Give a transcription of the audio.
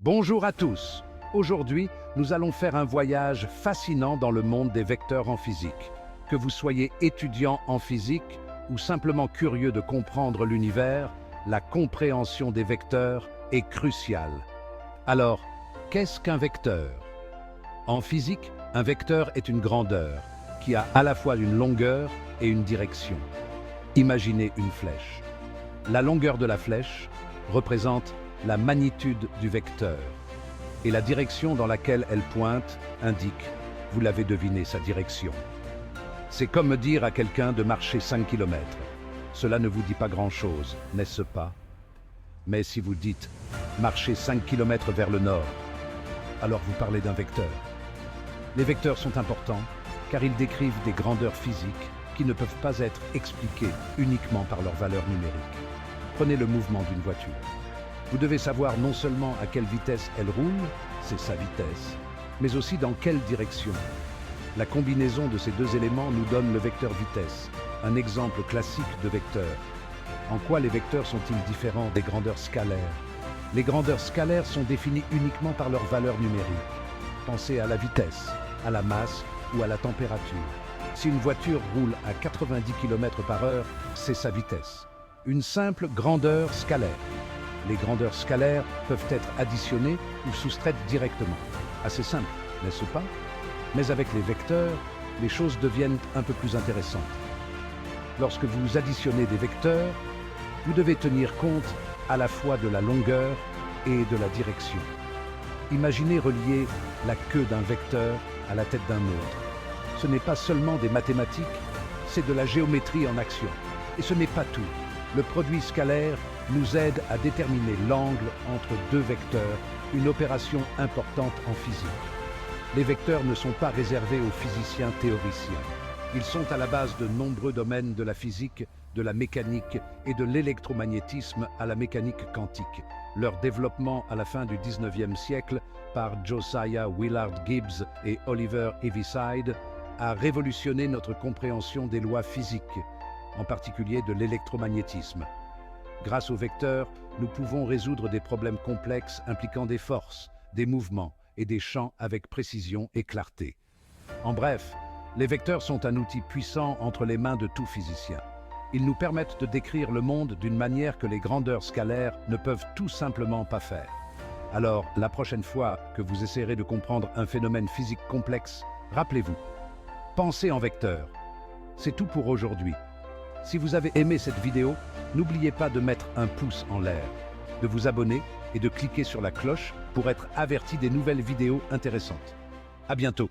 Bonjour à tous. Aujourd'hui, nous allons faire un voyage fascinant dans le monde des vecteurs en physique. Que vous soyez étudiant en physique ou simplement curieux de comprendre l'univers, la compréhension des vecteurs est cruciale. Alors, qu'est-ce qu'un vecteur? En physique, un vecteur est une grandeur qui a à la fois une longueur et une direction. Imaginez une flèche. La longueur de la flèche représente la magnitude du vecteur et la direction dans laquelle elle pointe indique, vous l'avez deviné, sa direction. C'est comme dire à quelqu'un de marcher 5 km. Cela ne vous dit pas grand-chose, n'est-ce pas? Mais si vous dites marcher 5 km vers le nord, alors vous parlez d'un vecteur. Les vecteurs sont importants car ils décrivent des grandeurs physiques qui ne peuvent pas être expliquées uniquement par leur valeur numérique. Prenez le mouvement d'une voiture. Vous devez savoir non seulement à quelle vitesse elle roule, c'est sa vitesse, mais aussi dans quelle direction. La combinaison de ces deux éléments nous donne le vecteur vitesse, un exemple classique de vecteur. En quoi les vecteurs sont-ils différents des grandeurs scalaires? Les grandeurs scalaires sont définies uniquement par leur valeur numérique. Pensez à la vitesse, à la masse ou à la température. Si une voiture roule à 90 km/h, c'est sa vitesse. Une simple grandeur scalaire. Les grandeurs scalaires peuvent être additionnées ou soustraites directement. Assez simple, n'est-ce pas? Mais avec les vecteurs, les choses deviennent un peu plus intéressantes. Lorsque vous additionnez des vecteurs, vous devez tenir compte à la fois de la longueur et de la direction. Imaginez relier la queue d'un vecteur à la tête d'un autre. Ce n'est pas seulement des mathématiques, c'est de la géométrie en action. Et ce n'est pas tout. Le produit scalaire nous aide à déterminer l'angle entre deux vecteurs, une opération importante en physique. Les vecteurs ne sont pas réservés aux physiciens théoriciens. Ils sont à la base de nombreux domaines de la physique, de la mécanique et de l'électromagnétisme à la mécanique quantique. Leur développement à la fin du 19e siècle par Josiah Willard Gibbs et Oliver Heaviside a révolutionné notre compréhension des lois physiques, en particulier de l'électromagnétisme. Grâce aux vecteurs, nous pouvons résoudre des problèmes complexes impliquant des forces, des mouvements et des champs avec précision et clarté. En bref, les vecteurs sont un outil puissant entre les mains de tout physicien. Ils nous permettent de décrire le monde d'une manière que les grandeurs scalaires ne peuvent tout simplement pas faire. Alors, la prochaine fois que vous essaierez de comprendre un phénomène physique complexe, rappelez-vous, pensez en vecteurs. C'est tout pour aujourd'hui. Si vous avez aimé cette vidéo, n'oubliez pas de mettre un pouce en l'air, de vous abonner et de cliquer sur la cloche pour être averti des nouvelles vidéos intéressantes. À bientôt.